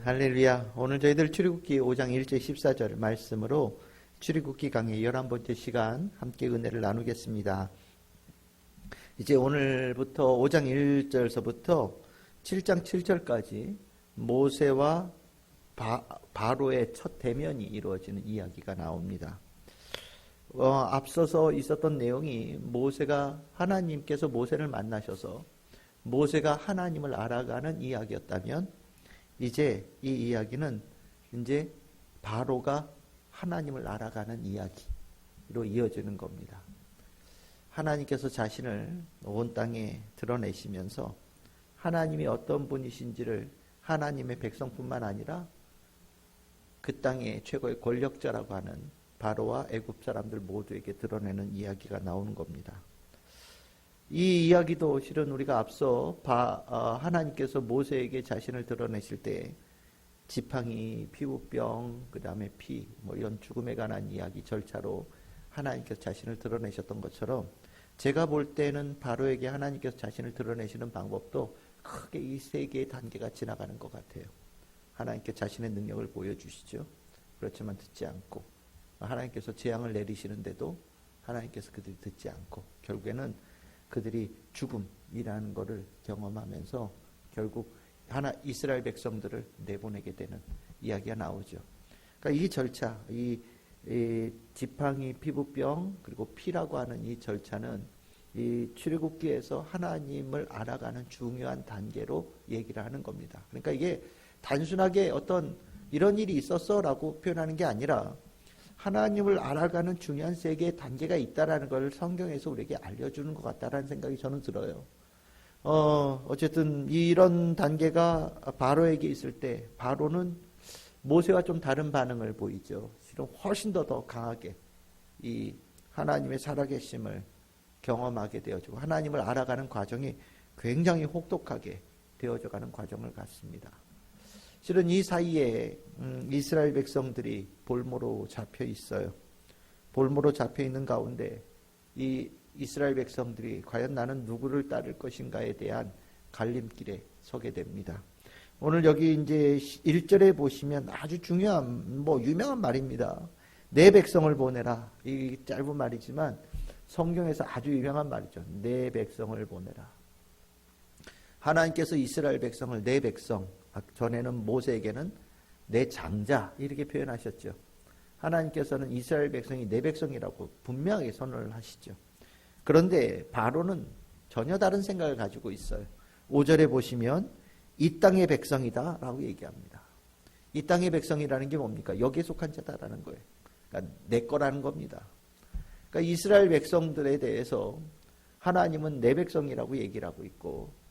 할렐루야. 오늘 저희들 출애굽기 5장 1절 14절 말씀으로 출애굽기 강의 11번째 시간 함께 은혜를 나누겠습니다. 이제 오늘부터 5장 1절서부터 7장 7절까지 모세와 바로의 첫 대면이 이루어지는 이야기가 나옵니다. 앞서서 있었던 내용이 하나님께서 모세를 만나셔서 모세가 하나님을 알아가는 이야기였다면, 이제 이 이야기는 이제 바로가 하나님을 알아가는 이야기로 이어지는 겁니다. 하나님께서 자신을 온 땅에 드러내시면서 하나님이 어떤 분이신지를 하나님의 백성뿐만 아니라 그 땅의 최고의 권력자라고 하는 바로와 애굽 사람들 모두에게 드러내는 이야기가 나오는 겁니다. 이 이야기도 실은 우리가 앞서 하나님께서 모세에게 자신을 드러내실 때 지팡이, 피부병, 그 다음에 피, 이런 죽음에 관한 이야기 절차로 하나님께서 자신을 드러내셨던 것처럼, 제가 볼 때는 바로에게 하나님께서 자신을 드러내시는 방법도 크게 이 세 개의 단계가 지나가는 것 같아요. 하나님께 자신의 능력을 보여주시죠. 그렇지만 듣지 않고, 하나님께서 재앙을 내리시는데도 하나님께서 그들이 듣지 않고, 결국에는 그들이 죽음이라는 것을 경험하면서 결국 이스라엘 백성들을 내보내게 되는 이야기가 나오죠. 그러니까 이 절차, 이 지팡이, 피부병, 그리고 피라고 하는 이 절차는 이 출애굽기에서 하나님을 알아가는 중요한 단계로 얘기를 하는 겁니다. 그러니까 이게 단순하게 어떤 이런 일이 있었어라고 표현하는 게 아니라 하나님을 알아가는 중요한 세 개의 단계가 있다라는 걸 성경에서 우리에게 알려주는 것 같다라는 생각이 저는 들어요. 어쨌든 이런 단계가 바로에게 있을 때 바로는 모세와 좀 다른 반응을 보이죠. 실은 훨씬 더 강하게 이 하나님의 살아계심을 경험하게 되어지고 하나님을 알아가는 과정이 굉장히 혹독하게 되어져가는 과정을 갖습니다. 실은 이 사이에 이스라엘 백성들이 볼모로 잡혀 있어요. 볼모로 잡혀 있는 가운데 이 이스라엘 백성들이 과연 나는 누구를 따를 것인가에 대한 갈림길에 서게 됩니다. 오늘 여기 이제 1절에 보시면 아주 중요한 유명한 말입니다. 내 백성을 보내라. 이 짧은 말이지만 성경에서 아주 유명한 말이죠. 내 백성을 보내라. 하나님께서 이스라엘 백성을 내 백성, 전에는 모세에게는 내 장자 이렇게 표현하셨죠. 하나님께서는 이스라엘 백성이 내 백성이라고 분명하게 선언을 하시죠. 그런데 바로는 전혀 다른 생각을 가지고 있어요. 5절에 보시면 이 땅의 백성이다 라고 얘기합니다. 이 땅의 백성이라는 게 뭡니까? 여기에 속한 자다라는 거예요. 그러니까 내 거라는 겁니다. 그러니까 이스라엘 백성들에 대해서 하나님은 내 백성이라고 얘기를 하고 있고,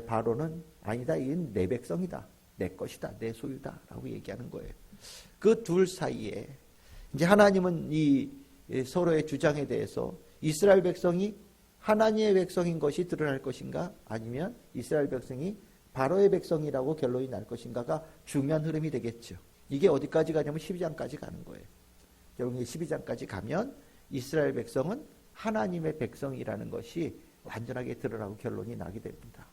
바로는 아니다, 이건 내 백성이다, 내 것이다, 내 소유다 라고 얘기하는 거예요. 그 둘 사이에 이제 하나님은 이 서로의 주장에 대해서 이스라엘 백성이 하나님의 백성인 것이 드러날 것인가, 아니면 이스라엘 백성이 바로의 백성이라고 결론이 날 것인가가 중요한 흐름이 되겠죠. 이게 어디까지 가냐면 12장까지 가는 거예요. 결국 12장까지 가면 이스라엘 백성은 하나님의 백성이라는 것이 완전하게 드러나고 결론이 나게 됩니다.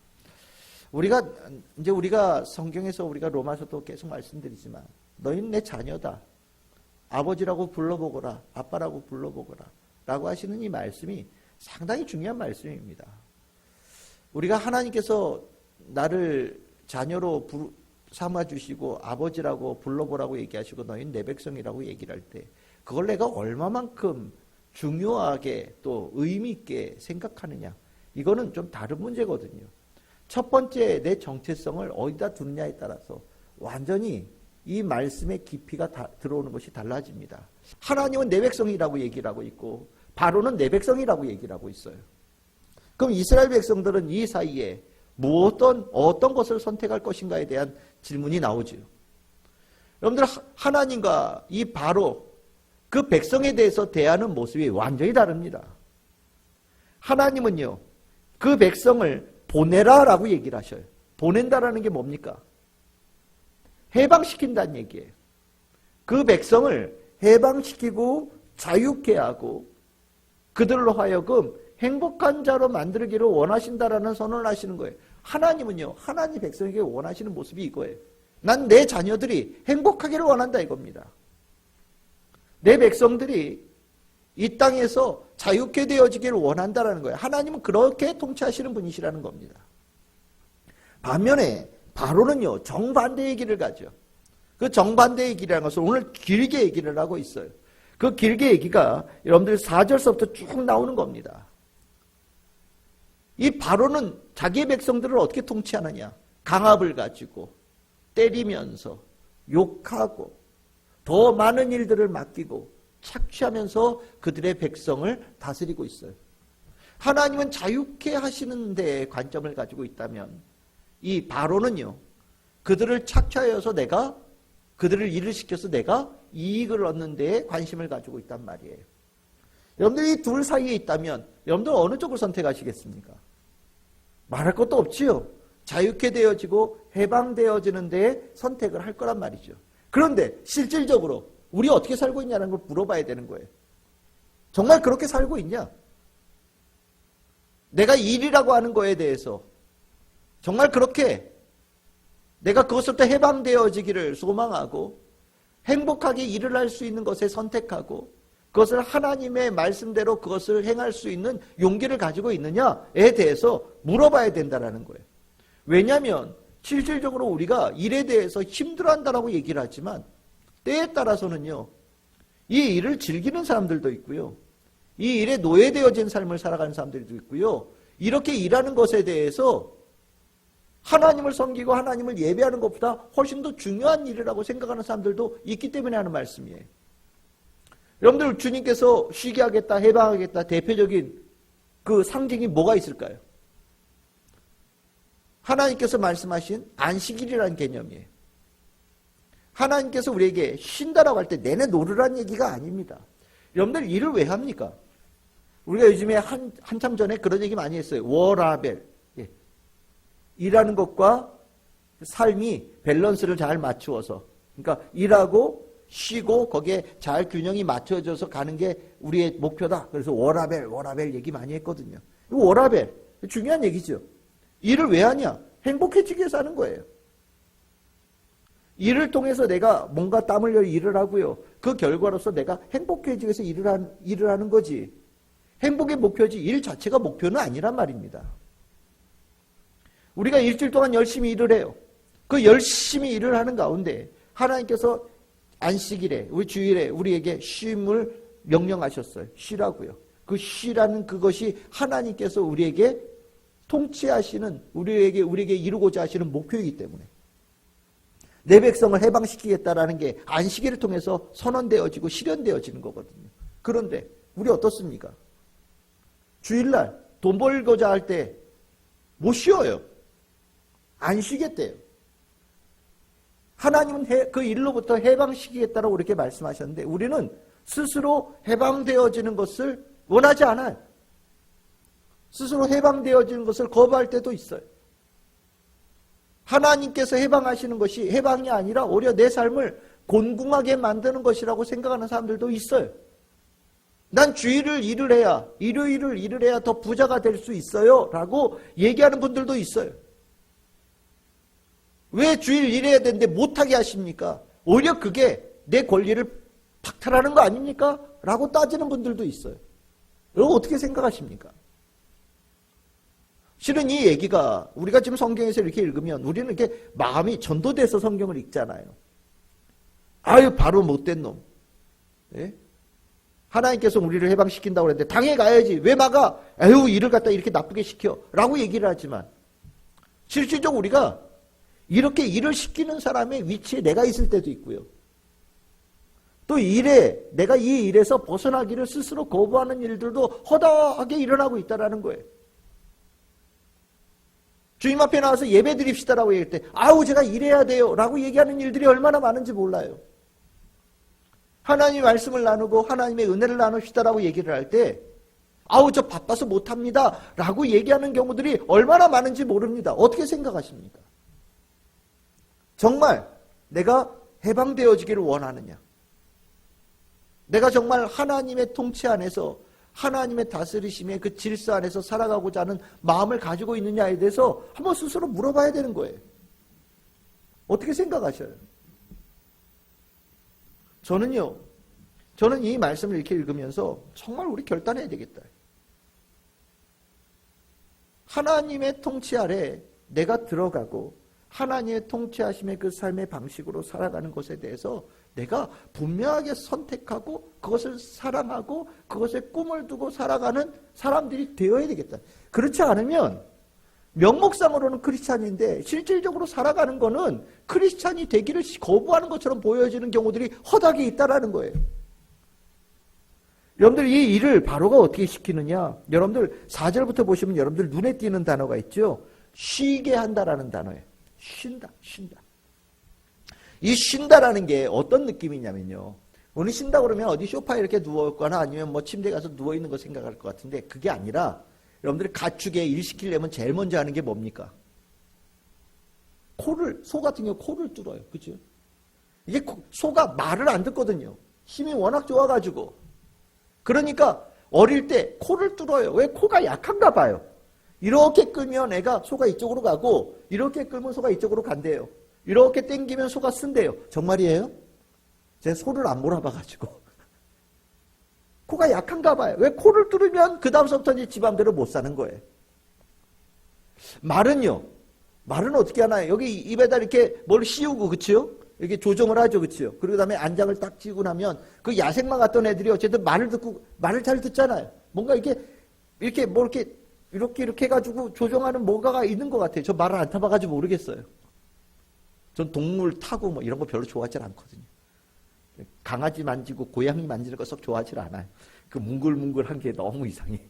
우리가 성경에서 우리가 로마서도 계속 말씀드리지만 너희는 내 자녀다, 아버지라고 불러보거라, 아빠라고 불러보거라 라고 하시는 이 말씀이 상당히 중요한 말씀입니다. 우리가 하나님께서 나를 자녀로 삼아주시고 아버지라고 불러보라고 얘기하시고 너희는 내 백성이라고 얘기를 할 때 그걸 내가 얼마만큼 중요하게 또 의미 있게 생각하느냐, 이거는 좀 다른 문제거든요. 첫 번째, 내 정체성을 어디다 두느냐에 따라서 완전히 이 말씀의 깊이가 들어오는 것이 달라집니다. 하나님은 내 백성이라고 얘기를 하고 있고 바로는 내 백성이라고 얘기를 하고 있어요. 그럼 이스라엘 백성들은 이 사이에 어떤 것을 선택할 것인가에 대한 질문이 나오죠. 여러분들, 하나님과 이 바로 그 백성에 대해서 대하는 모습이 완전히 다릅니다. 하나님은요, 그 백성을 보내라라고 얘기를 하셔요. 보낸다라는 게 뭡니까? 해방시킨다는 얘기예요. 그 백성을 해방시키고 자유케 하고 그들로 하여금 행복한 자로 만들기를 원하신다라는 선언을 하시는 거예요. 하나님은요, 하나님 백성에게 원하시는 모습이 이거예요. 난 내 자녀들이 행복하기를 원한다 이겁니다. 내 백성들이 이 땅에서 자유케 되어지기를 원한다라는 거예요. 하나님은 그렇게 통치하시는 분이시라는 겁니다. 반면에 바로는요, 정반대의 길을 가죠. 그 정반대의 길이라는 것을 오늘 길게 얘기를 하고 있어요. 그 길게 얘기가 여러분들 4절서부터 쭉 나오는 겁니다. 이 바로는 자기의 백성들을 어떻게 통치하느냐? 강압을 가지고 때리면서 욕하고 더 많은 일들을 맡기고 착취하면서 그들의 백성을 다스리고 있어요. 하나님은 자유케 하시는 데 관점을 가지고 있다면 이 바로는요, 그들을 착취하여서 내가 그들을 일을 시켜서 내가 이익을 얻는 데에 관심을 가지고 있단 말이에요. 여러분들이 이 둘 사이에 있다면 여러분들 어느 쪽을 선택하시겠습니까? 말할 것도 없지요. 자유케 되어지고 해방되어지는 데에 선택을 할 거란 말이죠. 그런데 실질적으로 우리 어떻게 살고 있냐는 걸 물어봐야 되는 거예요. 정말 그렇게 살고 있냐? 내가 일이라고 하는 거에 대해서 정말 그렇게 내가 그것부터 해방되어지기를 소망하고 행복하게 일을 할 수 있는 것에 선택하고 그것을 하나님의 말씀대로 그것을 행할 수 있는 용기를 가지고 있느냐에 대해서 물어봐야 된다는 거예요. 왜냐하면 실질적으로 우리가 일에 대해서 힘들어한다라고 얘기를 하지만 때에 따라서는요, 이 일을 즐기는 사람들도 있고요, 이 일에 노예되어진 삶을 살아가는 사람들도 있고요, 이렇게 일하는 것에 대해서 하나님을 섬기고 하나님을 예배하는 것보다 훨씬 더 중요한 일이라고 생각하는 사람들도 있기 때문에 하는 말씀이에요. 여러분들, 주님께서 쉬게 하겠다, 해방하겠다 대표적인 그 상징이 뭐가 있을까요? 하나님께서 말씀하신 안식일이라는 개념이에요. 하나님께서 우리에게 쉰다라고 할 때 내내 놀으라는 얘기가 아닙니다. 여러분들, 일을 왜 합니까? 우리가 요즘에 한참 전에 그런 얘기 많이 했어요. 워라벨. 일하는 것과 삶이 밸런스를 잘 맞추어서, 그러니까 일하고 쉬고 거기에 잘 균형이 맞춰져서 가는 게 우리의 목표다. 그래서 워라벨 얘기 많이 했거든요. 워라벨 중요한 얘기죠. 일을 왜 하냐? 행복해지기 위해서 하는 거예요. 일을 통해서 내가 뭔가 땀 흘려 일을 하고요, 그 결과로서 내가 행복해지기 위해서 일을 하는 거지, 행복의 목표지 일 자체가 목표는 아니란 말입니다. 우리가 일주일 동안 열심히 일을 해요. 그 열심히 일을 하는 가운데 하나님께서 안식일에, 우리 주일에 우리에게 쉼을 명령하셨어요. 쉬라고요. 그 쉬라는 그것이 하나님께서 우리에게 통치하시는, 우리에게 이루고자 하시는 목표이기 때문에 내 백성을 해방시키겠다라는 게 안식일을 통해서 선언되어지고 실현되어지는 거거든요. 그런데 우리 어떻습니까? 주일날 돈 벌고자 할 때 못 쉬어요. 안 쉬겠대요. 하나님은 그 일로부터 해방시키겠다라고 이렇게 말씀하셨는데 우리는 스스로 해방되어지는 것을 원하지 않아요. 스스로 해방되어지는 것을 거부할 때도 있어요. 하나님께서 해방하시는 것이 해방이 아니라 오히려 내 삶을 곤궁하게 만드는 것이라고 생각하는 사람들도 있어요. 난 주일을 일을 해야, 일요일을 일을 해야 더 부자가 될 수 있어요 라고 얘기하는 분들도 있어요. 왜 주일 일해야 되는데 못하게 하십니까? 오히려 그게 내 권리를 박탈하는 거 아닙니까? 라고 따지는 분들도 있어요. 여러분 어떻게 생각하십니까? 실은 이 얘기가 우리가 지금 성경에서 이렇게 읽으면 우리는 이렇게 마음이 전도돼서 성경을 읽잖아요. 아유, 바로 못된 놈. 예? 하나님께서 우리를 해방시킨다고 그랬는데 당해 가야지. 왜 막아? 에휴, 일을 갖다 이렇게 나쁘게 시켜. 라고 얘기를 하지만 실질적으로 우리가 이렇게 일을 시키는 사람의 위치에 내가 있을 때도 있고요. 또 내가 이 일에서 벗어나기를 스스로 거부하는 일들도 허다하게 일어나고 있다는 거예요. 주님 앞에 나와서 예배 드립시다라고 얘기할 때 아우, 제가 일해야 돼요 라고 얘기하는 일들이 얼마나 많은지 몰라요. 하나님의 말씀을 나누고 하나님의 은혜를 나눕시다라고 얘기를 할 때 아우, 저 바빠서 못합니다 라고 얘기하는 경우들이 얼마나 많은지 모릅니다. 어떻게 생각하십니까? 정말 내가 해방되어지기를 원하느냐? 내가 정말 하나님의 통치 안에서, 하나님의 다스리심의 그 질서 안에서 살아가고자 하는 마음을 가지고 있느냐에 대해서 한번 스스로 물어봐야 되는 거예요. 어떻게 생각하셔요? 저는 이 말씀을 이렇게 읽으면서 정말 우리 결단해야 되겠다. 하나님의 통치 아래 내가 들어가고 하나님의 통치하심의 그 삶의 방식으로 살아가는 것에 대해서 내가 분명하게 선택하고 그것을 사랑하고 그것에 꿈을 두고 살아가는 사람들이 되어야 되겠다. 그렇지 않으면 명목상으로는 크리스찬인데 실질적으로 살아가는 거는 크리스찬이 되기를 거부하는 것처럼 보여지는 경우들이 허다하게 있다라는 거예요. 여러분들 이 일을 바로가 어떻게 시키느냐? 여러분들 4절부터 보시면 여러분들 눈에 띄는 단어가 있죠. 쉬게 한다라는 단어예요. 쉰다. 이 쉰다라는 게 어떤 느낌이냐면요. 오늘 쉰다 그러면 어디 소파에 이렇게 누워있거나 아니면 뭐 침대에 가서 누워있는 거 생각할 것 같은데 그게 아니라 여러분들이 가축에 일 시키려면 제일 먼저 하는 게 뭡니까? 소 같은 경우 코를 뚫어요. 그죠? 이게 소가 말을 안 듣거든요. 힘이 워낙 좋아가지고. 그러니까 어릴 때 코를 뚫어요. 왜? 코가 약한가 봐요. 이렇게 끌면 소가 이쪽으로 가고 이렇게 끌면 소가 이쪽으로 간대요. 이렇게 당기면 소가 쓴대요. 정말이에요? 제가 소를 안 몰아봐가지고. 코가 약한가 봐요. 왜? 코를 뚫으면 그 다음서부터 이제 지 맘대로 못 사는 거예요. 말은요. 말은 어떻게 하나요? 여기 입에다 이렇게 뭘 씌우고, 그치요? 이렇게 조정을 하죠, 그치요? 그리고 그다음에 안장을 딱 쥐고 나면 그 야생마 같던 애들이 어쨌든 말을 잘 듣잖아요. 뭔가 이렇게 뭐 이렇게 해가지고 조정하는 뭔가가 있는 것 같아요. 저 말을 안 타봐가지고 모르겠어요. 전 동물 타고 뭐 이런 거 별로 좋아하지 않거든요. 강아지 만지고 고양이 만지는 거 썩 좋아하지 않아요. 그 뭉글뭉글한 게 너무 이상해.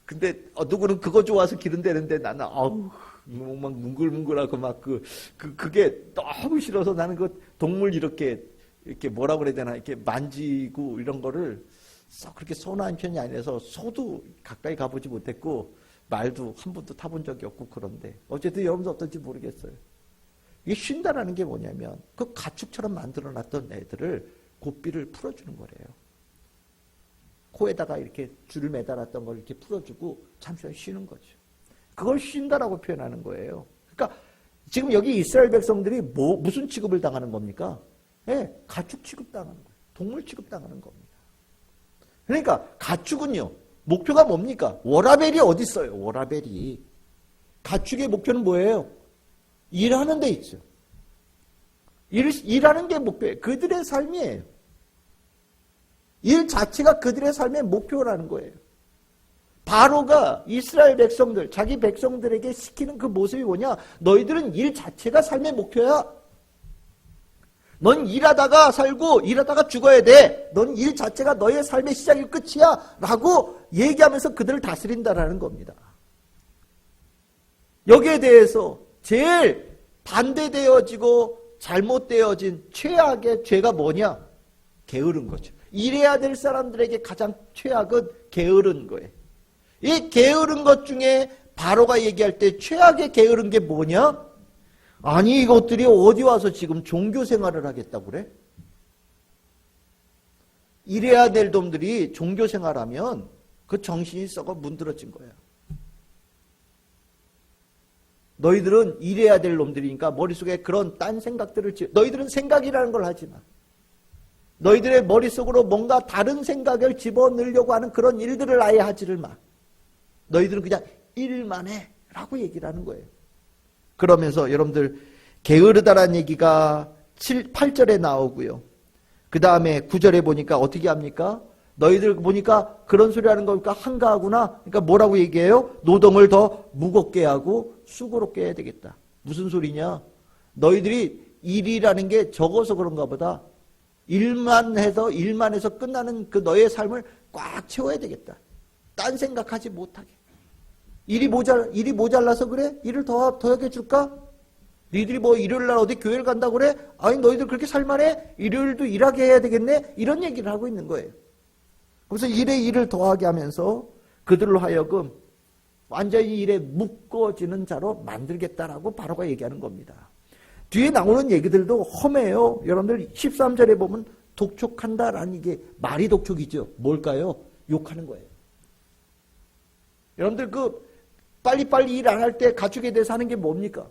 근데 누구는 그거 좋아서 기른대는데 나는 막 뭉글뭉글하고 막 그게 너무 싫어서 나는 그 동물 이렇게 뭐라 그래야 되나 이렇게 만지고 이런 거를 썩 그렇게 선호하는 편이 아니라서 소도 가까이 가보지 못했고 말도 한 번도 타본 적이 없고 그런데 어쨌든 여러분도 어떨지 모르겠어요. 이게 쉰다라는 게 뭐냐면 그 가축처럼 만들어놨던 애들을 고삐를 풀어주는 거래요. 코에다가 이렇게 줄을 매달았던 걸 이렇게 풀어주고 잠시만 쉬는 거죠. 그걸 쉰다라고 표현하는 거예요. 그러니까 지금 여기 이스라엘 백성들이 무슨 취급을 당하는 겁니까? 네, 가축 취급당하는 거예요. 동물 취급당하는 겁니다. 그러니까 가축은요. 목표가 뭡니까? 워라벨이 어디 있어요? 워라벨이. 가축의 목표는 뭐예요? 일하는 데 있죠. 일하는 게 목표예요. 그들의 삶이에요. 일 자체가 그들의 삶의 목표라는 거예요. 바로가 이스라엘 백성들, 자기 백성들에게 시키는 그 모습이 뭐냐? 너희들은 일 자체가 삶의 목표야. 넌 일하다가 살고 일하다가 죽어야 돼. 넌 일 자체가 너의 삶의 시작이 끝이야. 라고 얘기하면서 그들을 다스린다라는 겁니다. 여기에 대해서 제일 반대되어지고 잘못되어진 최악의 죄가 뭐냐? 게으른 거죠. 일해야 될 사람들에게 가장 최악은 게으른 거예요. 이 게으른 것 중에 바로가 얘기할 때 최악의 게으른 게 뭐냐? 아니 이것들이 어디 와서 지금 종교 생활을 하겠다고 그래? 일해야 될 놈들이 종교 생활하면 그 정신이 썩어 문드러진 거야. 너희들은 일해야 될 놈들이니까 머릿속에 그런 딴 생각들을 너희들은 생각이라는 걸 하지 마. 너희들의 머릿속으로 뭔가 다른 생각을 집어넣으려고 하는 그런 일들을 아예 하지를 마. 너희들은 그냥 일만 해 라고 얘기를 하는 거예요. 그러면서 여러분들 게으르다라는 얘기가 8절에 나오고요. 그 다음에 9절에 보니까 어떻게 합니까? 너희들 보니까 그런 소리 하는 거니까 한가하구나. 그러니까 뭐라고 얘기해요? 노동을 더 무겁게 하고 수고롭게 해야 되겠다. 무슨 소리냐? 너희들이 일이라는 게 적어서 그런가 보다. 일만 해서 끝나는 그 너의 삶을 꽉 채워야 되겠다. 딴 생각하지 못하게. 일이 모자라서 그래? 일을 더 해줄까? 너희들이 뭐 일요일 날 어디 교회를 간다고 그래? 아니 너희들 그렇게 살만해? 일요일도 일하게 해야 되겠네? 이런 얘기를 하고 있는 거예요. 그래서 일에 일을 더하게 하면서 그들로 하여금 완전히 일에 묶어지는 자로 만들겠다라고 바로가 얘기하는 겁니다. 뒤에 나오는 얘기들도 험해요. 여러분들 13절에 보면 독촉한다라는 이게 말이 독촉이죠. 뭘까요? 욕하는 거예요. 여러분들 빨리빨리 일 안 할 때 가축에 대해서 하는 게 뭡니까?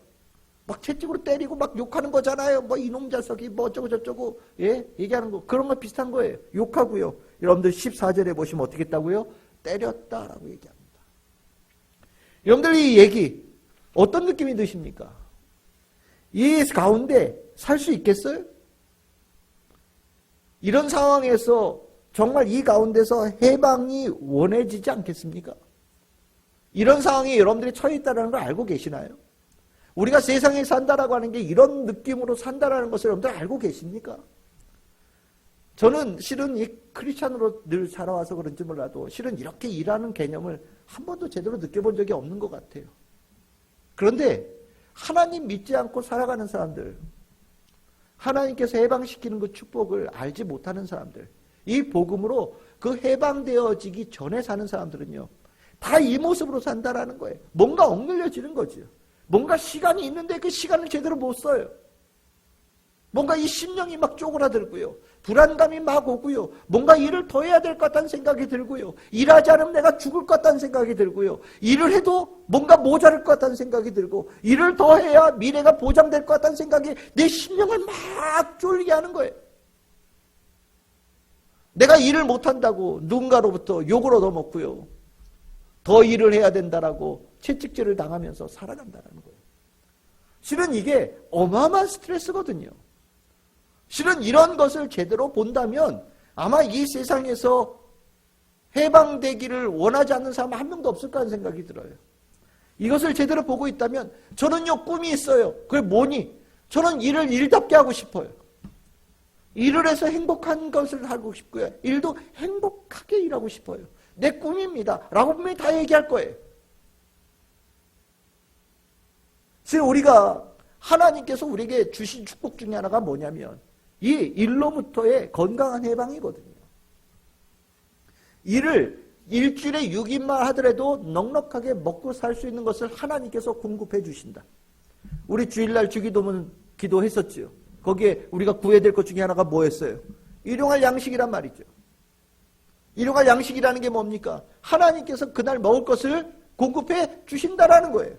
막 채찍으로 때리고 막 욕하는 거잖아요. 뭐 이놈 자석이 뭐 어쩌고 저쩌고 예 얘기하는 거 그런 거 비슷한 거예요. 욕하고요. 여러분들 14절에 보시면 어떻게 했다고요? 때렸다라고 얘기합니다. 여러분들 이 얘기 어떤 느낌이 드십니까? 이 가운데 살 수 있겠어요? 이런 상황에서 정말 이 가운데서 해방이 원해지지 않겠습니까? 이런 상황에 여러분들이 처해 있다는 걸 알고 계시나요? 우리가 세상에 산다라고 하는 게 이런 느낌으로 산다라는 것을 여러분들 알고 계십니까? 저는 실은 이 크리스찬으로 늘 살아와서 그런지 몰라도 실은 이렇게 일하는 개념을 한 번도 제대로 느껴본 적이 없는 것 같아요. 그런데 하나님 믿지 않고 살아가는 사람들, 하나님께서 해방시키는 그 축복을 알지 못하는 사람들, 이 복음으로 그 해방되어지기 전에 사는 사람들은요, 다 이 모습으로 산다라는 거예요. 뭔가 억눌려지는 거죠. 뭔가 시간이 있는데 그 시간을 제대로 못 써요. 뭔가 이 심령이 막 쪼그라들고요. 불안감이 막 오고요. 뭔가 일을 더 해야 될 것 같다는 생각이 들고요. 일하지 않으면 내가 죽을 것 같다는 생각이 들고요. 일을 해도 뭔가 모자랄 것 같다는 생각이 들고 일을 더 해야 미래가 보장될 것 같다는 생각이 내 심령을 막 쫄게 하는 거예요. 내가 일을 못한다고 누군가로부터 욕을 얻어먹고요. 더 일을 해야 된다라고 채찍질을 당하면서 살아간다는 거예요. 실은 이게 어마어마한 스트레스거든요. 실은 이런 것을 제대로 본다면 아마 이 세상에서 해방되기를 원하지 않는 사람 한 명도 없을까 하는 생각이 들어요. 이것을 제대로 보고 있다면 저는요 꿈이 있어요. 그게 뭐니? 저는 일을 일답게 하고 싶어요. 일을 해서 행복한 것을 하고 싶고요. 일도 행복하게 일하고 싶어요. 내 꿈입니다. 라고 분명히 다 얘기할 거예요. 지금 우리가 하나님께서 우리에게 주신 축복 중에 하나가 뭐냐면 이 일로부터의 건강한 해방이거든요. 일을 일주일에 6일만 하더라도 넉넉하게 먹고 살 수 있는 것을 하나님께서 공급해 주신다. 우리 주일날 주기도문 기도했었죠. 거기에 우리가 구해야 될 것 중에 하나가 뭐였어요? 일용할 양식이란 말이죠. 일용할 양식이라는 게 뭡니까? 하나님께서 그날 먹을 것을 공급해 주신다라는 거예요.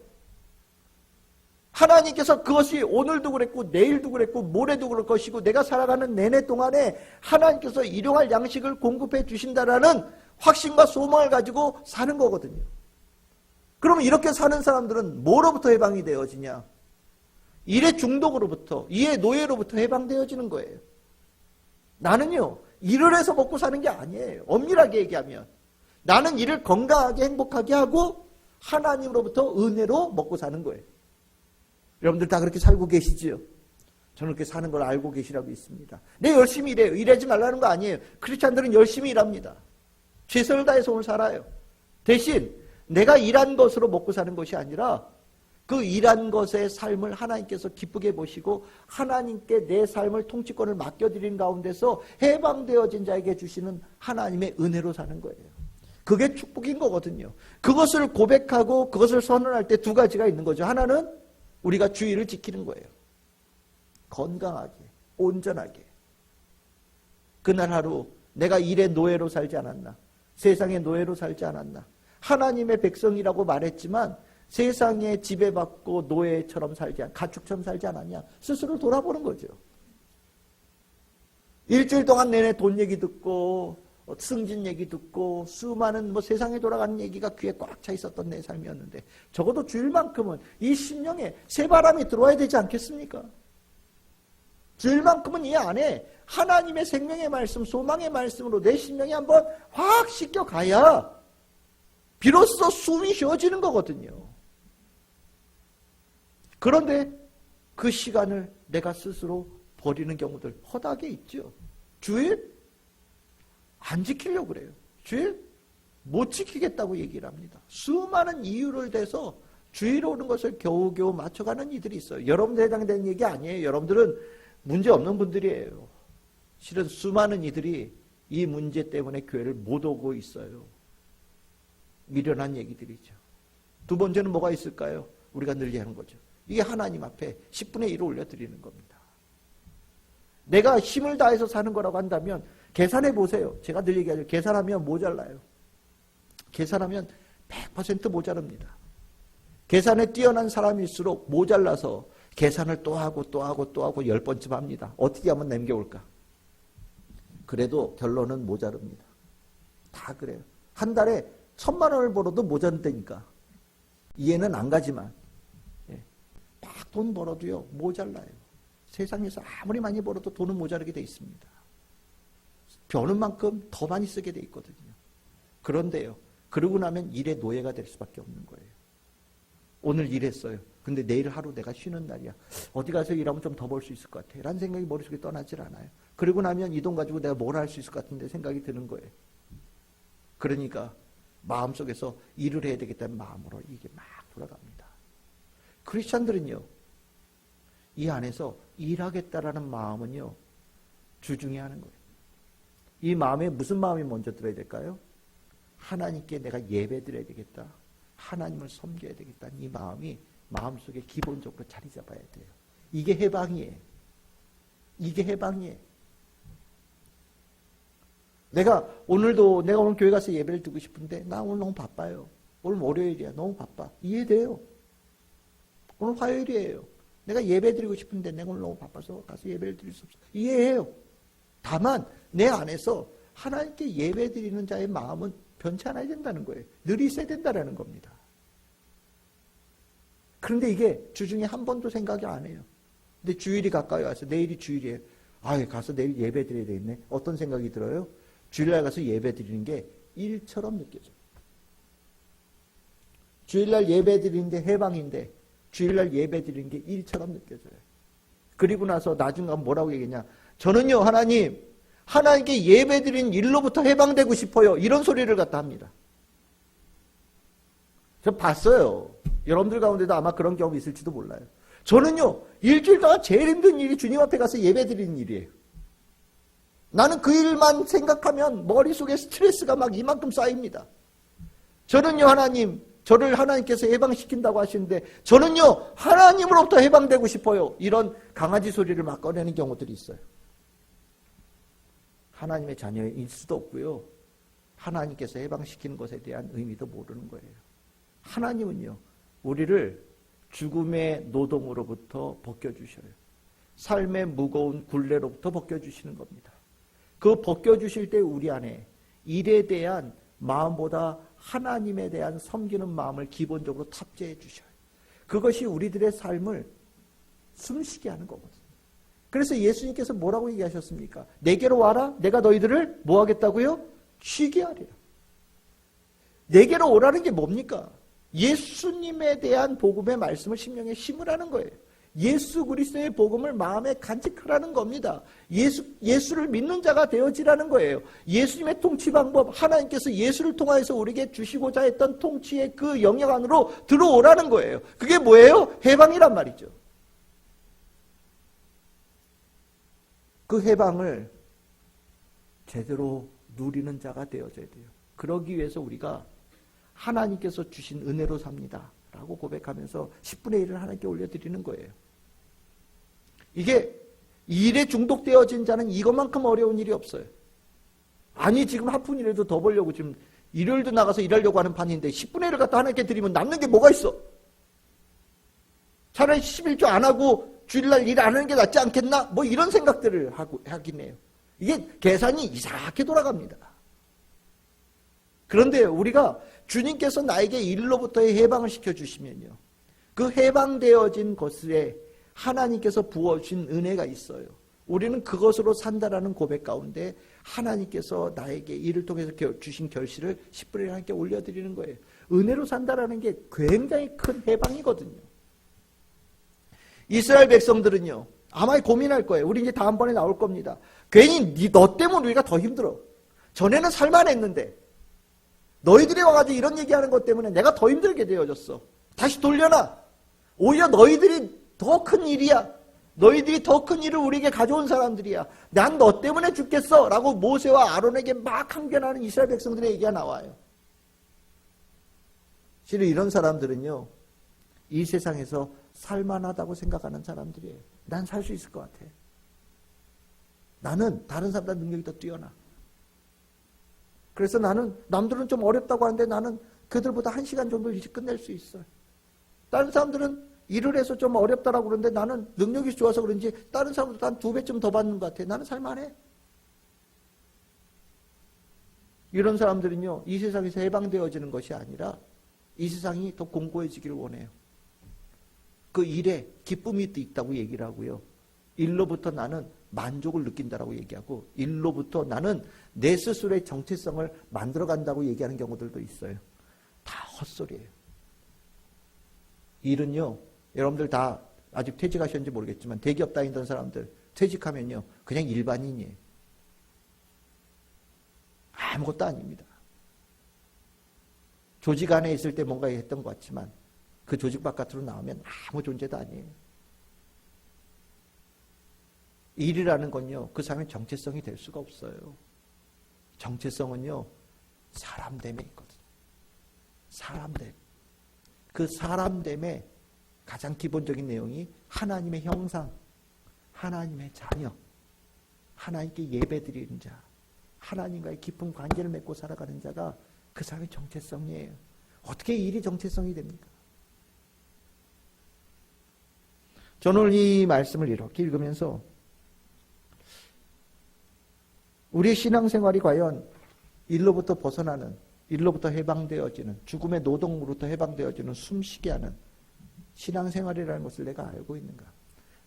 하나님께서 그것이 오늘도 그랬고 내일도 그랬고 모레도 그럴 것이고 내가 살아가는 내내 동안에 하나님께서 일용할 양식을 공급해 주신다라는 확신과 소망을 가지고 사는 거거든요. 그러면 이렇게 사는 사람들은 뭐로부터 해방이 되어지냐? 일의 중독으로부터, 일의 노예로부터 해방되어지는 거예요. 나는요, 일을 해서 먹고 사는 게 아니에요. 엄밀하게 얘기하면. 나는 일을 건강하게 행복하게 하고 하나님으로부터 은혜로 먹고 사는 거예요. 여러분들 다 그렇게 살고 계시지요? 저는 그렇게 사는 걸 알고 계시라고 있습니다. 내 열심히 일해요. 일하지 말라는 거 아니에요. 크리스찬들은 열심히 일합니다. 최선을 다해서 오늘 살아요. 대신 내가 일한 것으로 먹고 사는 것이 아니라 그 일한 것의 삶을 하나님께서 기쁘게 보시고 하나님께 내 삶을 통치권을 맡겨드리는 가운데서 해방되어진 자에게 주시는 하나님의 은혜로 사는 거예요. 그게 축복인 거거든요. 그것을 고백하고 그것을 선언할 때 두 가지가 있는 거죠. 하나는 우리가 주의를 지키는 거예요. 건강하게, 온전하게. 그날 하루 내가 일의 노예로 살지 않았나? 세상의 노예로 살지 않았나? 하나님의 백성이라고 말했지만 세상에 지배받고 노예처럼 살지 않, 가축처럼 살지 않았냐? 스스로 돌아보는 거죠. 일주일 동안 내내 돈 얘기 듣고 승진 얘기 듣고 수많은 세상에 돌아가는 얘기가 귀에 꽉 차 있었던 내 삶이었는데 적어도 주일만큼은 이 심령에 새바람이 들어와야 되지 않겠습니까? 주일만큼은 이 안에 하나님의 생명의 말씀, 소망의 말씀으로 내 심령이 한번 확 씻겨가야 비로소 숨이 쉬어지는 거거든요. 그런데 그 시간을 내가 스스로 버리는 경우들 허다하게 있죠. 주일? 안 지키려고 그래요. 주일? 못 지키겠다고 얘기를 합니다. 수많은 이유를 대서 주일 오는 것을 겨우겨우 맞춰가는 이들이 있어요. 여러분들 해당되는 얘기 아니에요. 여러분들은 문제 없는 분들이에요. 실은 수많은 이들이 이 문제 때문에 교회를 못 오고 있어요. 미련한 얘기들이죠. 두 번째는 뭐가 있을까요? 우리가 늘 얘기하는 거죠. 이게 하나님 앞에 10분의 1을 올려드리는 겁니다. 내가 힘을 다해서 사는 거라고 한다면 계산해 보세요. 제가 늘 얘기하죠. 계산하면 모자라요. 계산하면 100% 모자랍니다. 계산에 뛰어난 사람일수록 모자라서 계산을 또 하고 또 하고 또 하고 10번쯤 합니다. 어떻게 하면 남겨올까? 그래도 결론은 모자릅니다. 다 그래요. 한 달에 1,000만 원을 벌어도 모자른다니까. 이해는 안 가지만 막 돈 벌어도요 모자라요. 세상에서 아무리 많이 벌어도 돈은 모자르게 돼 있습니다. 버는 만큼 더 많이 쓰게 돼 있거든요. 그런데요, 그러고 나면 일의 노예가 될 수밖에 없는 거예요. 오늘 일했어요. 근데 내일 하루 내가 쉬는 날이야. 어디 가서 일하면 좀 더 벌 수 있을 것 같아. 라는 생각이 머릿속에 떠나질 않아요. 그러고 나면 이 돈 가지고 내가 뭘 할 수 있을 것 같은데 생각이 드는 거예요. 그러니까 마음속에서 일을 해야 되겠다는 마음으로 이게 막 돌아갑니다. 크리스찬들은요, 이 안에서 일하겠다라는 마음은요, 주중에 하는 거예요. 이 마음에 무슨 마음이 먼저 들어야 될까요? 하나님께 내가 예배 드려야 되겠다. 하나님을 섬겨야 되겠다. 이 마음이 마음속에 기본적으로 자리 잡아야 돼요. 이게 해방이에요. 이게 해방이에요. 내가 오늘 교회 가서 예배를 드리고 싶은데 나 오늘 너무 바빠요. 오늘 월요일이야. 너무 바빠. 이해돼요. 오늘 화요일이에요. 내가 예배 드리고 싶은데 내가 오늘 너무 바빠서 가서 예배를 드릴 수 없어. 이해해요. 다만 내 안에서 하나님께 예배 드리는 자의 마음은 변치 않아야 된다는 거예요. 늘 있어야 된다는 겁니다. 그런데 이게 주중에 한 번도 생각이 안 해요. 근데 주일이 가까이 와서 내일이 주일이에요. 가서 내일 예배 드려야 되겠네. 어떤 생각이 들어요? 주일날 가서 예배 드리는 게 일처럼 느껴져요. 주일날 예배 드리는데 해방인데 주일날 예배 드리는 게 일처럼 느껴져요. 그리고 나서 나중에 뭐라고 얘기했냐? 저는요, 하나님께 예배 드린 일로부터 해방되고 싶어요. 이런 소리를 갖다 합니다. 저 봤어요. 여러분들 가운데도 아마 그런 경험이 있을지도 몰라요. 저는요, 일주일 동안 제일 힘든 일이 주님 앞에 가서 예배 드리는 일이에요. 나는 그 일만 생각하면 머릿속에 스트레스가 막 이만큼 쌓입니다. 저는요, 저를 하나님께서 해방시킨다고 하시는데 저는요, 하나님으로부터 해방되고 싶어요. 이런 강아지 소리를 막 꺼내는 경우들이 있어요. 하나님의 자녀일 수도 없고요. 하나님께서 해방시키는 것에 대한 의미도 모르는 거예요. 하나님은요, 우리를 죽음의 노동으로부터 벗겨주셔요. 삶의 무거운 굴레로부터 벗겨주시는 겁니다. 그 벗겨주실 때 우리 안에 일에 대한 마음보다 하나님에 대한 섬기는 마음을 기본적으로 탑재해 주셔요. 그것이 우리들의 삶을 숨쉬게 하는 거거든요. 그래서 예수님께서 뭐라고 얘기하셨습니까? 내게로 와라. 내가 너희들을 뭐 하겠다고요? 쉬게 하래요. 내게로 오라는 게 뭡니까? 예수님에 대한 복음의 말씀을 심령에 심으라는 거예요. 예수 그리스도의 복음을 마음에 간직하라는 겁니다. 예수를 믿는 자가 되어지라는 거예요. 예수님의 통치 방법, 하나님께서 예수를 통하여서 우리에게 주시고자 했던 통치의 그 영역 안으로 들어오라는 거예요. 그게 뭐예요? 해방이란 말이죠. 그 해방을 제대로 누리는 자가 되어져야 돼요. 그러기 위해서 우리가 하나님께서 주신 은혜로 삽니다 라고 고백하면서 10분의 1을 하나님께 올려드리는 거예요. 이게 일에 중독되어진 자는 이것만큼 어려운 일이 없어요. 아니 지금 한 푼이라도 더 벌려고 지금 일요일도 나가서 일하려고 하는 판인데 10분의 1을 갖다 하나님께 드리면 남는 게 뭐가 있어? 차라리 11조 안 하고 주일날 일 안 하는 게 낫지 않겠나? 뭐 이런 생각들을 하긴 해요. 이게 계산이 이상하게 돌아갑니다. 그런데 우리가 주님께서 나에게 일로부터의 해방을 시켜주시면요, 그 해방되어진 것에 하나님께서 부어주신 은혜가 있어요. 우리는 그것으로 산다라는 고백 가운데 하나님께서 나에게 이를 통해서 주신 결실을 10분의 1 하나님께 올려드리는 거예요. 은혜로 산다라는 게 굉장히 큰 해방이거든요. 이스라엘 백성들은요, 아마 고민할 거예요. 우리 이제 다음번에 나올 겁니다. 괜히 너 때문에 우리가 더 힘들어. 전에는 살만했는데 너희들이 와가지고 이런 얘기하는 것 때문에 내가 더 힘들게 되어졌어. 다시 돌려놔. 오히려 너희들이 더 큰 일이야. 너희들이 더 큰 일을 우리에게 가져온 사람들이야. 난 너 때문에 죽겠어. 라고 모세와 아론에게 막 항변하는 이스라엘 백성들의 얘기가 나와요. 실은 이런 사람들은요, 이 세상에서 살만하다고 생각하는 사람들이에요. 난 살 수 있을 것 같아. 나는 다른 사람보다 능력이 더 뛰어나. 그래서 나는 남들은 좀 어렵다고 하는데 나는 그들보다 1시간 정도 일찍 끝낼 수 있어요. 다른 사람들은 일을 해서 좀 어렵다라고 그러는데 나는 능력이 좋아서 그런지 다른 사람보다 한 2배쯤 더 받는 것 같아. 나는 살만해. 이런 사람들은요, 이 세상에서 해방되어지는 것이 아니라 이 세상이 더 공고해지기를 원해요. 그 일에 기쁨이 있다고 얘기를 하고요. 일로부터 나는 만족을 느낀다라고 얘기하고 일로부터 나는 내 스스로의 정체성을 만들어간다고 얘기하는 경우들도 있어요. 다 헛소리예요. 일은요, 여러분들 다 아직 퇴직하셨는지 모르겠지만 대기업 다니던 사람들 퇴직하면요 그냥 일반인이에요. 아무것도 아닙니다. 조직 안에 있을 때 뭔가 했던 것 같지만 그 조직 바깥으로 나오면 아무 존재도 아니에요. 일이라는 건요 그 사람의 정체성이 될 수가 없어요. 정체성은요 사람됨에 있거든요. 사람됨. 그 사람됨의 가장 기본적인 내용이 하나님의 형상, 하나님의 자녀, 하나님께 예배드리는 자, 하나님과의 깊은 관계를 맺고 살아가는 자가 그 사람의 정체성이에요. 어떻게 일이 정체성이 됩니까? 저는 오늘 이 말씀을 이렇게 읽으면서 우리의 신앙생활이 과연 일로부터 벗어나는, 일로부터 해방되어지는, 죽음의 노동으로부터 해방되어지는 숨쉬게 하는 신앙생활이라는 것을 내가 알고 있는가?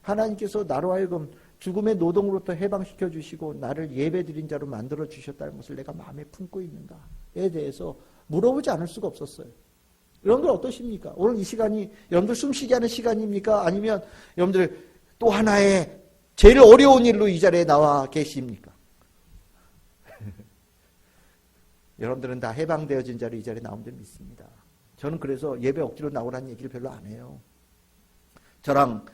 하나님께서 나로 하여금 죽음의 노동으로부터 해방시켜 주시고 나를 예배드린 자로 만들어 주셨다는 것을 내가 마음에 품고 있는가에 대해서 물어보지 않을 수가 없었어요. 여러분들 어떠십니까? 오늘 이 시간이 여러분들 숨쉬게 하는 시간입니까? 아니면 여러분들 또 하나의 제일 어려운 일로 이 자리에 나와 계십니까? 여러분들은 다 해방되어진 자로 이 자리에 나온 줄 믿습니다. 저는 그래서 예배 억지로 나오라는 얘기를 별로 안 해요. 저랑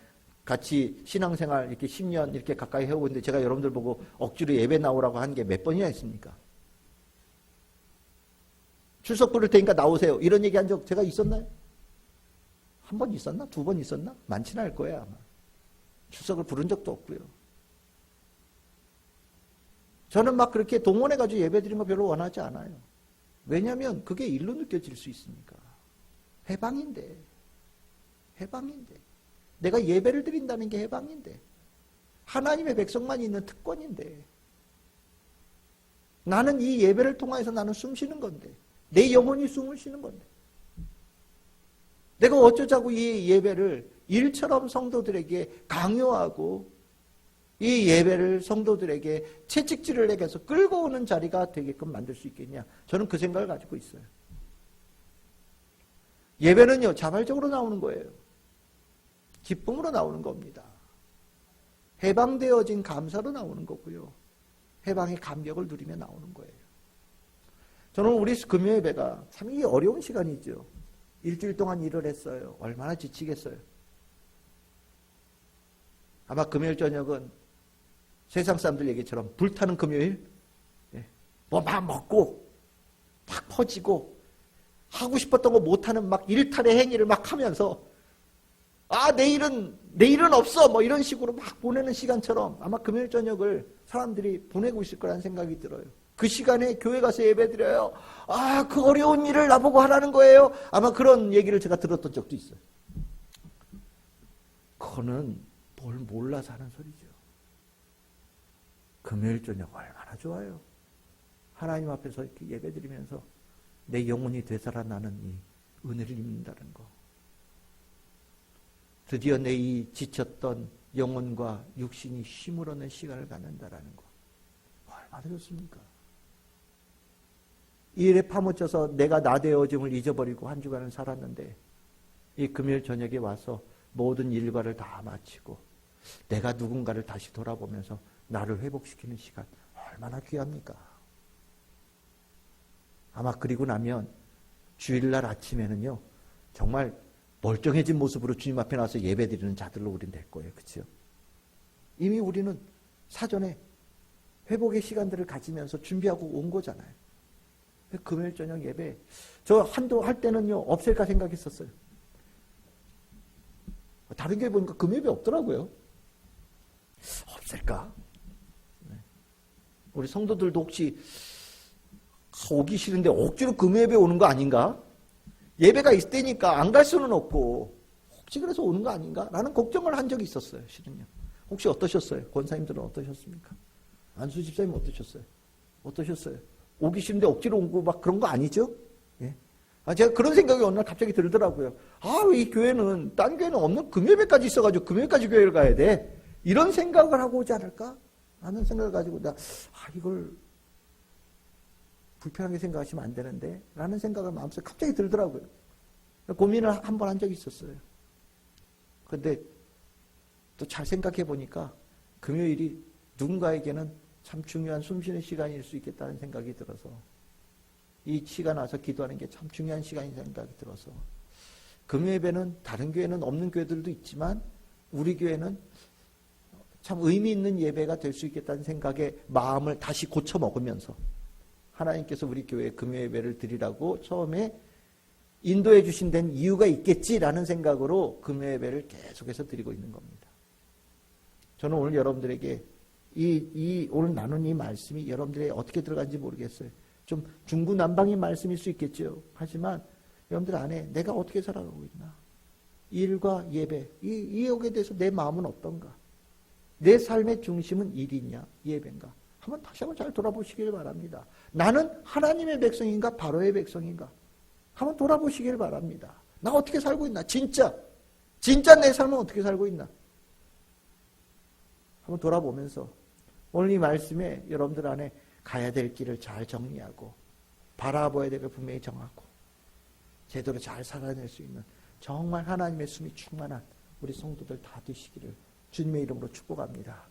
같이 신앙생활 이렇게 10년 이렇게 가까이 해오고 있는데 제가 여러분들 보고 억지로 예배 나오라고 한 게 몇 번이나 있습니까? 출석 부를 테니까 나오세요. 이런 얘기 한 적 제가 있었나요? 한 번 있었나? 2번 있었나? 많지는 않을 거예요 아마. 출석을 부른 적도 없고요. 저는 막 그렇게 동원해가지고 예배드리는 거 별로 원하지 않아요. 왜냐하면 그게 일로 느껴질 수 있으니까. 해방인데. 해방인데. 내가 예배를 드린다는 게 해방인데. 하나님의 백성만 있는 특권인데. 나는 이 예배를 통해서 나는 숨 쉬는 건데. 내 영혼이 숨을 쉬는 건데. 내가 어쩌자고 이 예배를 일처럼 성도들에게 강요하고 이 예배를 성도들에게 채찍질을 해서 끌고 오는 자리가 되게끔 만들 수 있겠냐. 저는 그 생각을 가지고 있어요. 예배는요, 자발적으로 나오는 거예요. 기쁨으로 나오는 겁니다. 해방되어진 감사로 나오는 거고요. 해방의 감격을 누리며 나오는 거예요. 저는 우리 금요 예배가 참 이게 어려운 시간이죠. 일주일 동안 일을 했어요. 얼마나 지치겠어요. 아마 금요일 저녁은 세상 사람들 얘기처럼 불타는 금요일, 뭐 막 먹고 막 퍼지고 하고 싶었던 거 못하는 막 일탈의 행위를 막 하면서 내일은 없어 뭐 이런 식으로 막 보내는 시간처럼 아마 금요일 저녁을 사람들이 보내고 있을 거라는 생각이 들어요. 그 시간에 교회 가서 예배드려요. 그 어려운 일을 나보고 하라는 거예요. 아마 그런 얘기를 제가 들었던 적도 있어요. 그거는 뭘 몰라서 하는 소리죠. 금요일 저녁 얼마나 좋아요. 하나님 앞에서 이렇게 예배드리면서 내 영혼이 되살아나는 이 은혜를 입는다는 거. 드디어 내 이 지쳤던 영혼과 육신이 쉼을 얻는 시간을 갖는다라는 거. 얼마나 좋습니까? 이 일에 파묻혀서 내가 나 되어짐을 잊어버리고 한 주간을 살았는데 이 금요일 저녁에 와서 모든 일과를 다 마치고 내가 누군가를 다시 돌아보면서 나를 회복시키는 시간 얼마나 귀합니까? 아마 그리고 나면 주일날 아침에는요 정말 멀쩡해진 모습으로 주님 앞에 나와서 예배드리는 자들로 우리는 될 거예요. 그렇죠? 이미 우리는 사전에 회복의 시간들을 가지면서 준비하고 온 거잖아요. 금요일 저녁 예배 저 한도 할 때는요 없앨까 생각했었어요. 다른 교회 보니까 금요 예배 없더라고요. 없앨까? 우리 성도들도 혹시 오기 싫은데 억지로 금요 예배 오는 거 아닌가? 예배가 있을 때니까 안 갈 수는 없고 혹시 그래서 오는 거 아닌가? 라는 걱정을 한 적이 있었어요, 실은요. 혹시 어떠셨어요? 권사님들은 어떠셨습니까? 안수 집사님 어떠셨어요? 어떠셨어요? 오기 싫은데 억지로 온 거 막 그런 거 아니죠? 예. 제가 그런 생각이 어느 날 갑자기 들더라고요. 왜 이 교회는, 딴 교회는 없는 금요일까지 있어가지고 금요일까지 교회를 가야 돼? 이런 생각을 하고 오지 않을까? 라는 생각을 가지고 이걸 불편하게 생각하시면 안 되는데 라는 생각을 마음속에 갑자기 들더라고요. 고민을 한 번 한 적이 있었어요. 근데 또 잘 생각해 보니까 금요일이 누군가에게는 참 중요한 숨쉬는 시간일 수 있겠다는 생각이 들어서 이 시간 와서 기도하는 게 참 중요한 시간인 생각이 들어서 금요예배는 다른 교회는 없는 교회들도 있지만 우리 교회는 참 의미 있는 예배가 될 수 있겠다는 생각에 마음을 다시 고쳐 먹으면서 하나님께서 우리 교회에 금요예배를 드리라고 처음에 인도해 주신 데는 이유가 있겠지라는 생각으로 금요예배를 계속해서 드리고 있는 겁니다. 저는 오늘 여러분들에게 오늘 나눈 이 말씀이 여러분들에게 어떻게 들어간지 모르겠어요. 좀 중구난방인 말씀일 수 있겠죠. 하지만 여러분들 안에 내가 어떻게 살아가고 있나? 일과 예배, 이 역에 대해서 내 마음은 어떤가? 내 삶의 중심은 일이냐, 예배인가? 다시 한번 잘 돌아보시길 바랍니다. 나는 하나님의 백성인가, 바로의 백성인가? 한번 돌아보시길 바랍니다. 나 어떻게 살고 있나? 진짜 내 삶은 어떻게 살고 있나? 한번 돌아보면서 오늘 이 말씀에 여러분들 안에 가야 될 길을 잘 정리하고 바라봐야 될 걸 분명히 정하고 제대로 잘 살아낼 수 있는 정말 하나님의 숨이 충만한 우리 성도들 다 되시기를 주님의 이름으로 축복합니다.